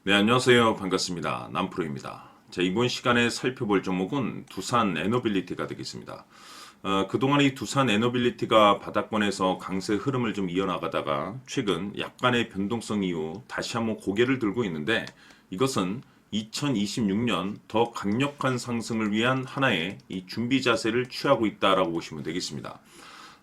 네, 안녕하세요. 반갑습니다. 남프로입니다. 자, 이번 시간에 살펴볼 종목은 두산 에너빌리티가 되겠습니다. 그동안 이 두산 에너빌리티가 바닥권에서 강세 흐름을 좀 이어나가다가 최근 약간의 변동성 이후 다시 한번 고개를 들고 있는데 이것은 2026년 더 강력한 상승을 위한 하나의 이 준비 자세를 취하고 있다라고 보시면 되겠습니다.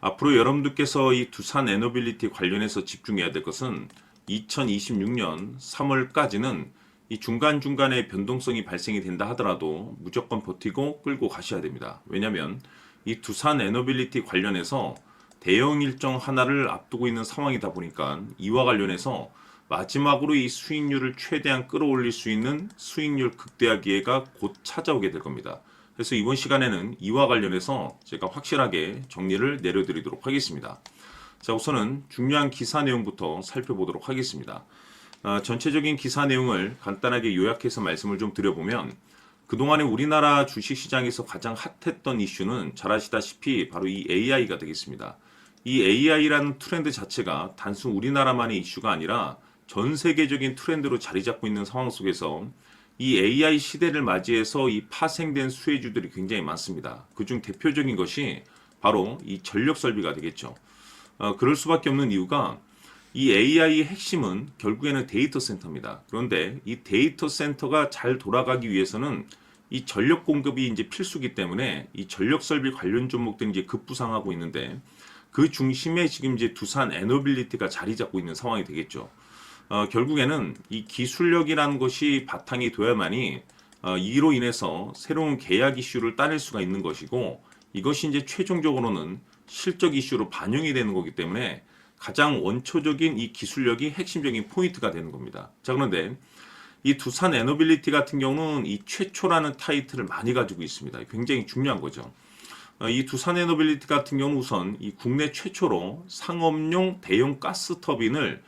앞으로 여러분들께서 이 두산 에너빌리티 관련해서 집중해야 될 것은 2026년 3월까지는 이 중간중간에 변동성이 발생이 된다 하더라도 무조건 버티고 끌고 가셔야 됩니다. 왜냐하면 이 두산 에너빌리티 관련해서 대형 일정 하나를 앞두고 있는 상황이다 보니까 이와 관련해서 마지막으로 이 수익률을 최대한 끌어올릴 수 있는 수익률 극대화 기회가 곧 찾아오게 될 겁니다. 그래서 이번 시간에는 이와 관련해서 제가 확실하게 정리를 내려드리도록 하겠습니다. 자, 우선은 중요한 기사 내용부터 살펴보도록 하겠습니다. 전체적인 기사 내용을 간단하게 요약해서 말씀을 좀 드려보면 그동안에 우리나라 주식시장에서 가장 핫했던 이슈는 잘 아시다시피 바로 이 AI가 되겠습니다. 이 AI라는 트렌드 자체가 단순 우리나라만의 이슈가 아니라 전 세계적인 트렌드로 자리 잡고 있는 상황 속에서 이 AI 시대를 맞이해서 이 파생된 수혜주들이 굉장히 많습니다. 그중 대표적인 것이 바로 이 전력 설비가 되겠죠. 그럴 수밖에 없는 이유가 이 AI의 핵심은 결국에는 데이터 센터입니다. 그런데 이 데이터 센터가 잘 돌아가기 위해서는 이 전력 공급이 이제 필수기 때문에 이 전력 설비 관련 종목들이 이제 급부상하고 있는데 그 중심에 지금 이제 두산 에너빌리티가 자리 잡고 있는 상황이 되겠죠. 결국에는 이 기술력이라는 것이 바탕이 되어야만이 이로 인해서 새로운 계약 이슈를 따낼 수가 있는 것이고 이것이 이제 최종적으로는 실적 이슈로 반영이 되는 거기 때문에 가장 원초적인 이 기술력이 핵심적인 포인트가 되는 겁니다. 자, 그런데 이 두산 에너빌리티 같은 경우는 이 최초라는 타이틀을 많이 가지고 있습니다. 굉장히 중요한 거죠. 이 두산 에너빌리티 같은 경우는 우선 이 국내 최초로 상업용 대형 가스 터빈을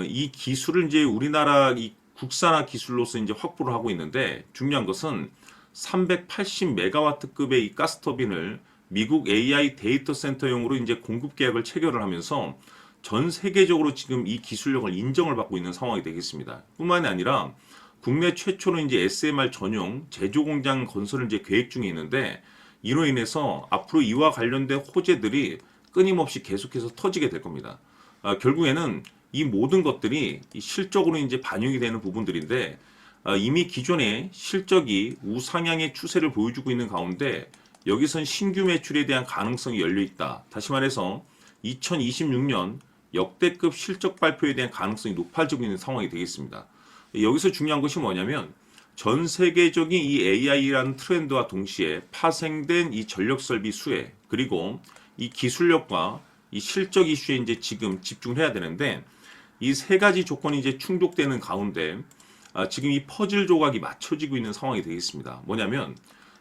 이 기술을 이제 우리나라 이 국산화 기술로서 이제 확보를 하고 있는데 중요한 것은 380메가와트급의 이 가스 터빈을 미국 AI 데이터 센터용으로 이제 공급 계약을 체결을 하면서 전 세계적으로 지금 이 기술력을 인정을 받고 있는 상황이 되겠습니다. 뿐만이 아니라 국내 최초로 이제 SMR 전용 제조 공장 건설을 이제 계획 중에 있는데 이로 인해서 앞으로 이와 관련된 호재들이 끊임없이 계속해서 터지게 될 겁니다. 결국에는 이 모든 것들이 실적으로 이제 반영이 되는 부분들인데 이미 기존의 실적이 우상향의 추세를 보여주고 있는 가운데 여기선 신규 매출에 대한 가능성이 열려 있다. 다시 말해서 2026년 역대급 실적 발표에 대한 가능성이 높아지고 있는 상황이 되겠습니다. 여기서 중요한 것이 뭐냐면 전 세계적인 이 AI라는 트렌드와 동시에 파생된 이 전력 설비 수혜 그리고 이 기술력과 이 실적 이슈에 이제 지금 집중을 해야 되는데 이 세 가지 조건이 이제 충족되는 가운데 지금 이 퍼즐 조각이 맞춰지고 있는 상황이 되겠습니다. 뭐냐면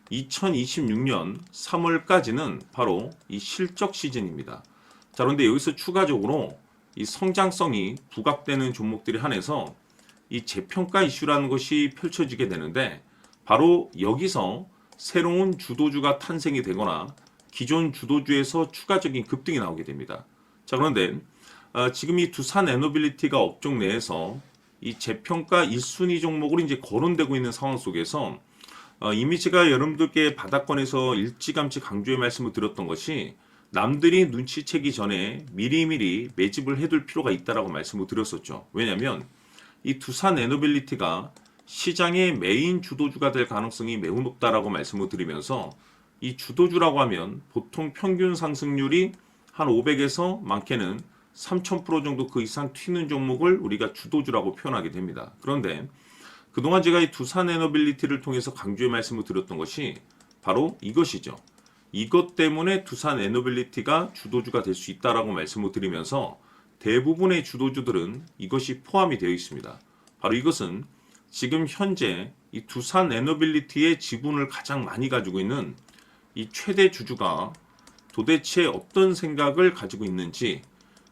2026년 3월까지는 바로 이 실적 시즌입니다. 자, 그런데 여기서 추가적으로 이 성장성이 부각되는 종목들이 한해서 이 재평가 이슈라는 것이 펼쳐지게 되는데 바로 여기서 새로운 주도주가 탄생이 되거나 기존 주도주에서 추가적인 급등이 나오게 됩니다. 자, 그런데 지금 이 두산 에너빌리티가 업종 내에서 이 재평가 1순위 종목으로 이제 거론되고 있는 상황 속에서 이미 제가 여러분들께 바닥권에서 일찌감치 강조의 말씀을 드렸던 것이 남들이 눈치채기 전에 미리미리 매집을 해둘 필요가 있다라고 말씀을 드렸었죠. 왜냐하면 이 두산 에너빌리티가 시장의 메인 주도주가 될 가능성이 매우 높다라고 말씀을 드리면서 이 주도주라고 하면 보통 평균 상승률이 한 500에서 많게는 3000% 정도 그 이상 튀는 종목을 우리가 주도주라고 표현하게 됩니다. 그런데 그동안 제가 이 두산 에너빌리티를 통해서 강조의 말씀을 드렸던 것이 바로 이것이죠. 이것 때문에 두산 에너빌리티가 주도주가 될 수 있다라고 말씀을 드리면서 대부분의 주도주들은 이것이 포함이 되어 있습니다. 바로 이것은 지금 현재 이 두산 에너빌리티의 지분을 가장 많이 가지고 있는 이 최대 주주가 도대체 어떤 생각을 가지고 있는지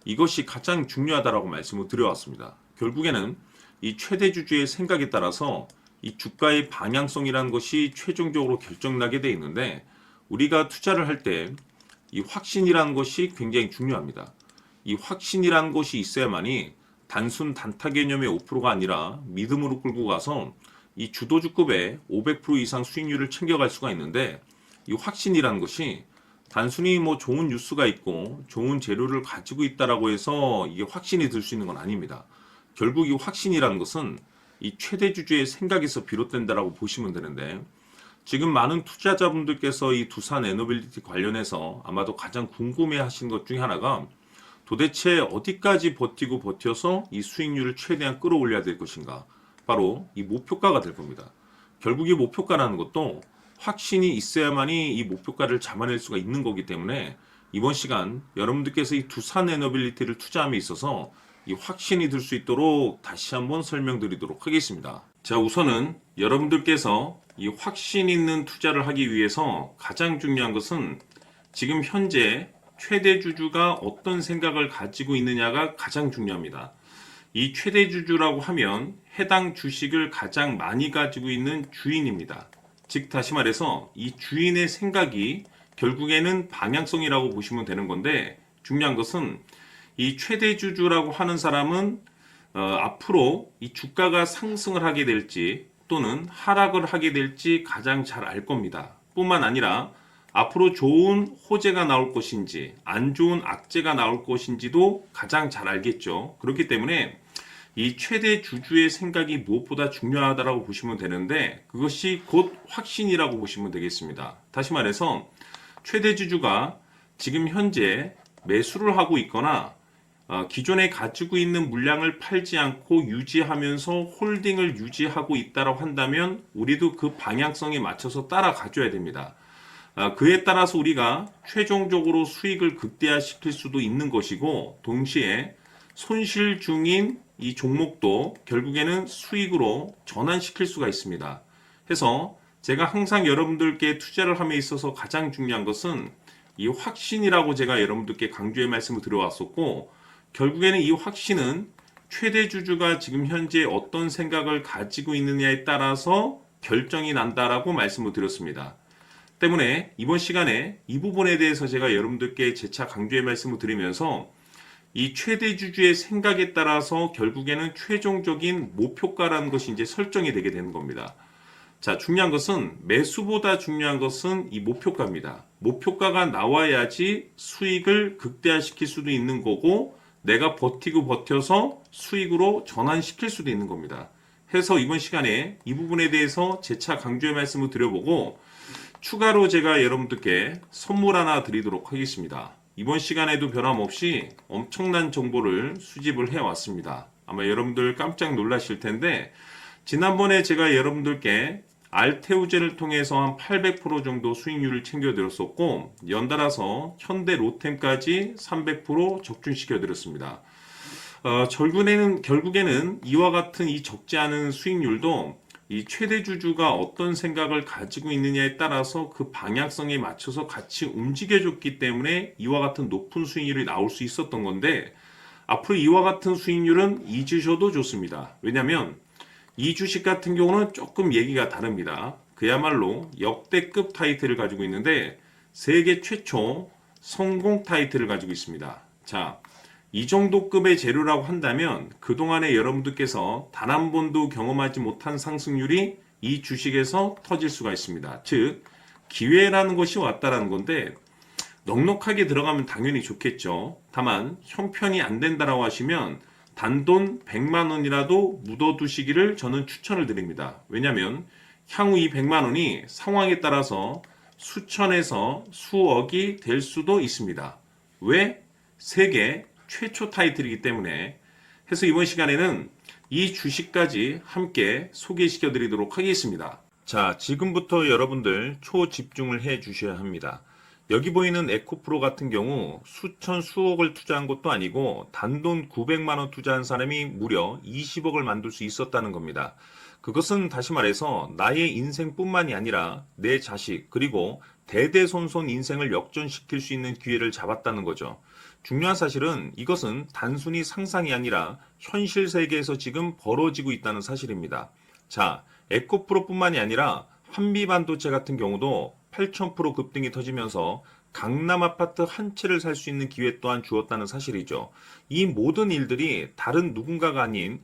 이것이 가장 중요하다라고 말씀을 드려왔습니다. 결국에는 이 최대 주주의 생각에 따라서 이 주가의 방향성이라는 것이 최종적으로 결정나게 돼 있는데 우리가 투자를 할 때 이 확신이라는 것이 굉장히 중요합니다. 이 확신이라는 것이 있어야만이 단순 단타 개념의 5%가 아니라 믿음으로 끌고 가서 이 주도주급의 500% 이상 수익률을 챙겨갈 수가 있는데, 이 확신이라는 것이 단순히 뭐 좋은 뉴스가 있고 좋은 재료를 가지고 있다라고 해서 이게 확신이 들 수 있는 건 아닙니다. 결국 이 확신이라는 것은 이 최대 주주의 생각에서 비롯된다라고 보시면 되는데, 지금 많은 투자자분들께서 이 두산 에너빌리티 관련해서 아마도 가장 궁금해 하시는 것 중에 하나가, 도대체 어디까지 버티고 버텨서 이 수익률을 최대한 끌어올려야 될 것인가? 바로 이 목표가가 될 겁니다. 결국 이 목표가라는 것도 확신이 있어야만이 이 목표가를 잡아낼 수가 있는 거기 때문에, 이번 시간 여러분들께서 이 두산 에너빌리티를 투자함에 있어서 이 확신이 들 수 있도록 다시 한번 설명드리도록 하겠습니다. 자, 우선은 여러분들께서 이 확신 있는 투자를 하기 위해서 가장 중요한 것은 지금 현재 최대 주주가 어떤 생각을 가지고 있느냐가 가장 중요합니다. 이 최대 주주라고 하면 해당 주식을 가장 많이 가지고 있는 주인입니다. 즉 다시 말해서 이 주인의 생각이 결국에는 방향성이라고 보시면 되는 건데, 중요한 것은 이 최대 주주라고 하는 사람은 앞으로 이 주가가 상승을 하게 될지 또는 하락을 하게 될지 가장 잘 알 겁니다. 뿐만 아니라 앞으로 좋은 호재가 나올 것인지 안 좋은 악재가 나올 것인지도 가장 잘 알겠죠. 그렇기 때문에 이 최대 주주의 생각이 무엇보다 중요하다고 보시면 되는데, 그것이 곧 확신이라고 보시면 되겠습니다. 다시 말해서 최대 주주가 지금 현재 매수를 하고 있거나 기존에 가지고 있는 물량을 팔지 않고 유지하면서 홀딩을 유지하고 있다고 한다면 우리도 그 방향성에 맞춰서 따라가줘야 됩니다. 그에 따라서 우리가 최종적으로 수익을 극대화시킬 수도 있는 것이고, 동시에 손실 중인 이 종목도 결국에는 수익으로 전환시킬 수가 있습니다. 해서 제가 항상 여러분들께 투자를 함에 있어서 가장 중요한 것은 이 확신이라고 제가 여러분들께 강조의 말씀을 드려왔었고, 결국에는 이 확신은 최대 주주가 지금 현재 어떤 생각을 가지고 있느냐에 따라서 결정이 난다라고 말씀을 드렸습니다. 때문에 이번 시간에 이 부분에 대해서 제가 여러분들께 재차 강조의 말씀을 드리면서 이 최대 주주의 생각에 따라서 결국에는 최종적인 목표가라는 것이 이제 설정이 되게 되는 겁니다. 자, 중요한 것은 매수보다 중요한 것은 이 목표가입니다. 목표가가 나와야지 수익을 극대화시킬 수도 있는 거고, 내가 버티고 버텨서 수익으로 전환시킬 수도 있는 겁니다. 해서 이번 시간에 이 부분에 대해서 재차 강조의 말씀을 드려보고, 추가로 제가 여러분들께 선물 하나 드리도록 하겠습니다. 이번 시간에도 변함없이 엄청난 정보를 수집을 해왔습니다. 아마 여러분들 깜짝 놀라실 텐데, 지난번에 제가 여러분들께 알테우제를 통해서 한 800% 정도 수익률을 챙겨드렸었고, 연달아서 현대 로템까지 300% 적중시켜드렸습니다. 결국에는 이와 같은 이 적지 않은 수익률도 이 최대 주주가 어떤 생각을 가지고 있느냐에 따라서 그 방향성에 맞춰서 같이 움직여줬기 때문에 이와 같은 높은 수익률이 나올 수 있었던 건데, 앞으로 이와 같은 수익률은 잊으셔도 좋습니다. 왜냐하면 이 주식 같은 경우는 조금 얘기가 다릅니다. 그야말로 역대급 타이틀을 가지고 있는데 세계 최초 성공 타이틀을 가지고 있습니다. 자, 이 정도 급의 재료라고 한다면 그동안에 여러분들께서 단 한 번도 경험하지 못한 상승률이 이 주식에서 터질 수가 있습니다. 즉, 기회라는 것이 왔다라는 건데, 넉넉하게 들어가면 당연히 좋겠죠. 다만 형편이 안 된다라고 하시면 단돈 100만 원이라도 묻어두시기를 저는 추천을 드립니다. 왜냐하면 향후 이 100만 원이 상황에 따라서 수천에서 수억이 될 수도 있습니다. 왜? 세계 최초 타이틀이기 때문에. 해서 이번 시간에는 이 주식까지 함께 소개시켜 드리도록 하겠습니다. 자, 지금부터 여러분들 초집중을 해 주셔야 합니다. 여기 보이는 에코프로 같은 경우 수천 수억을 투자한 것도 아니고 단돈 900만 원 투자한 사람이 무려 20억을 만들 수 있었다는 겁니다. 그것은 다시 말해서 나의 인생뿐만이 아니라 내 자식 그리고 대대손손 인생을 역전시킬 수 있는 기회를 잡았다는 거죠. 중요한 사실은 이것은 단순히 상상이 아니라 현실 세계에서 지금 벌어지고 있다는 사실입니다. 자, 에코프로뿐만이 아니라 한미반도체 같은 경우도 8,000% 급등이 터지면서 강남 아파트 한 채를 살 수 있는 기회 또한 주었다는 사실이죠. 이 모든 일들이 다른 누군가가 아닌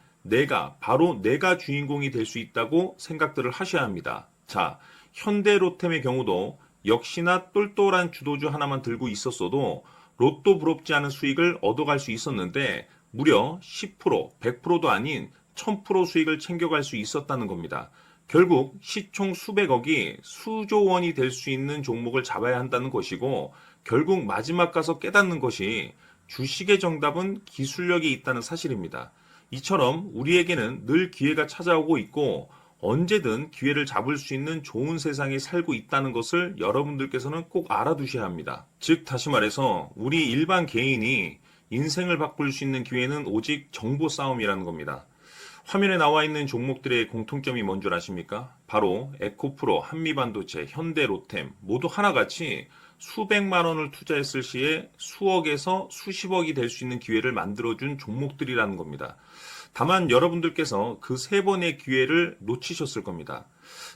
바로 내가 주인공이 될 수 있다고 생각들을 하셔야 합니다. 자, 현대로템의 경우도 역시나 똘똘한 주도주 하나만 들고 있었어도 로또 부럽지 않은 수익을 얻어갈 수 있었는데 무려 10%, 100%도 아닌 1000% 수익을 챙겨갈 수 있었다는 겁니다. 결국 시총 수백억이 수조 원이 될 수 있는 종목을 잡아야 한다는 것이고 결국 마지막 가서 깨닫는 것이 주식의 정답은 기술력이 있다는 사실입니다. 이처럼 우리에게는 늘 기회가 찾아오고 있고 언제든 기회를 잡을 수 있는 좋은 세상에 살고 있다는 것을 여러분들께서는 꼭 알아두셔야 합니다. 즉 다시 말해서 우리 일반 개인이 인생을 바꿀 수 있는 기회는 오직 정보 싸움이라는 겁니다. 화면에 나와 있는 종목들의 공통점이 뭔 줄 아십니까? 바로 에코프로, 한미반도체, 현대로템 모두 하나같이 수백만 원을 투자했을 시에 수억에서 수십억이 될 수 있는 기회를 만들어준 종목들이라는 겁니다. 다만 여러분들께서 그 세 번의 기회를 놓치셨을 겁니다.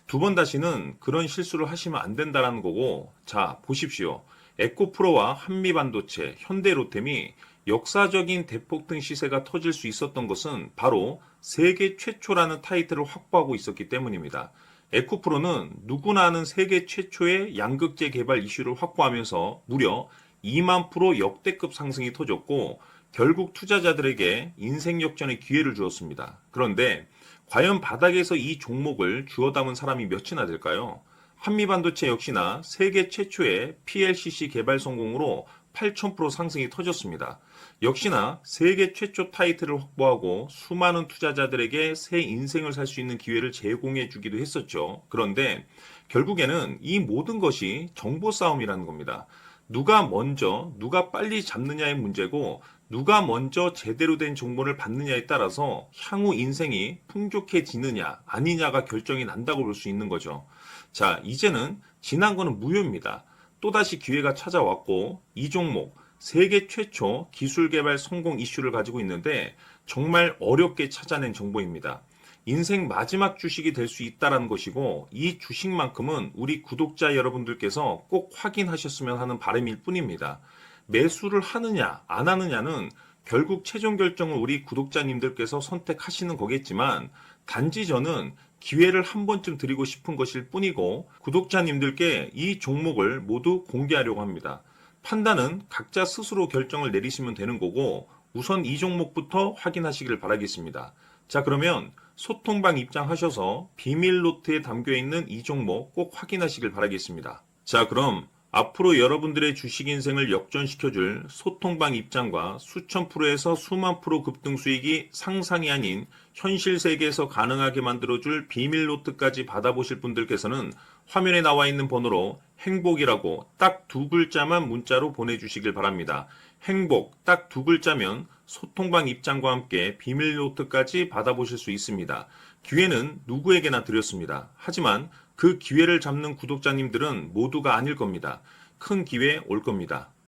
두 번 다시는 그런 실수를 하시면 안 된다는 거고, 자, 보십시오. 에코프로와 한미반도체, 현대로템이 역사적인 대폭등 시세가 터질 수 있었던 것은 바로 세계 최초라는 타이틀을 확보하고 있었기 때문입니다. 에코프로는 누구나 아는 세계 최초의 양극재 개발 이슈를 확보하면서 무려 2만 프로 역대급 상승이 터졌고 결국 투자자들에게 인생 역전의 기회를 주었습니다. 그런데 과연 바닥에서 이 종목을 주워 담은 사람이 몇이나 될까요? 한미반도체 역시나 세계 최초의 PLCC 개발 성공으로 8,000% 상승이 터졌습니다. 역시나 세계 최초 타이틀을 확보하고 수많은 투자자들에게 새 인생을 살 수 있는 기회를 제공해 주기도 했었죠. 그런데 결국에는 이 모든 것이 정보 싸움이라는 겁니다. 누가 먼저, 누가 빨리 잡느냐의 문제고 누가 먼저 제대로 된 정보를 받느냐에 따라서 향후 인생이 풍족해지느냐 아니냐가 결정이 난다고 볼 수 있는 거죠. 자, 이제는 지난 거는 무효입니다. 또다시 기회가 찾아왔고 이 종목 세계 최초 기술 개발 성공 이슈를 가지고 있는데 정말 어렵게 찾아낸 정보입니다. 인생 마지막 주식이 될 수 있다는 것이고 이 주식만큼은 우리 구독자 여러분들께서 꼭 확인하셨으면 하는 바람일 뿐입니다. 매수를 하느냐 안 하느냐는 결국 최종 결정을 우리 구독자님들께서 선택하시는 거겠지만 단지 저는 기회를 한 번쯤 드리고 싶은 것일 뿐이고 구독자님들께 이 종목을 모두 공개하려고 합니다. 판단은 각자 스스로 결정을 내리시면 되는 거고 우선 이 종목부터 확인하시길 바라겠습니다. 자, 그러면 소통방 입장하셔서 비밀 노트에 담겨있는 이 종목 꼭 확인하시길 바라겠습니다. 자, 그럼 앞으로 여러분들의 주식 인생을 역전시켜줄 소통방 입장과 수천 프로에서 수만 프로 급등 수익이 상상이 아닌 현실 세계에서 가능하게 만들어줄 비밀 노트까지 받아보실 분들께서는 화면에 나와 있는 번호로 행복이라고 딱 두 글자만 문자로 보내주시길 바랍니다. 행복 딱 두 글자면 소통방 입장과 함께 비밀 노트까지 받아보실 수 있습니다. 기회는 누구에게나 드렸습니다. 하지만 그 기회를 잡는 구독자님들은 모두가 아닐 겁니다. 큰 기회 올 겁니다.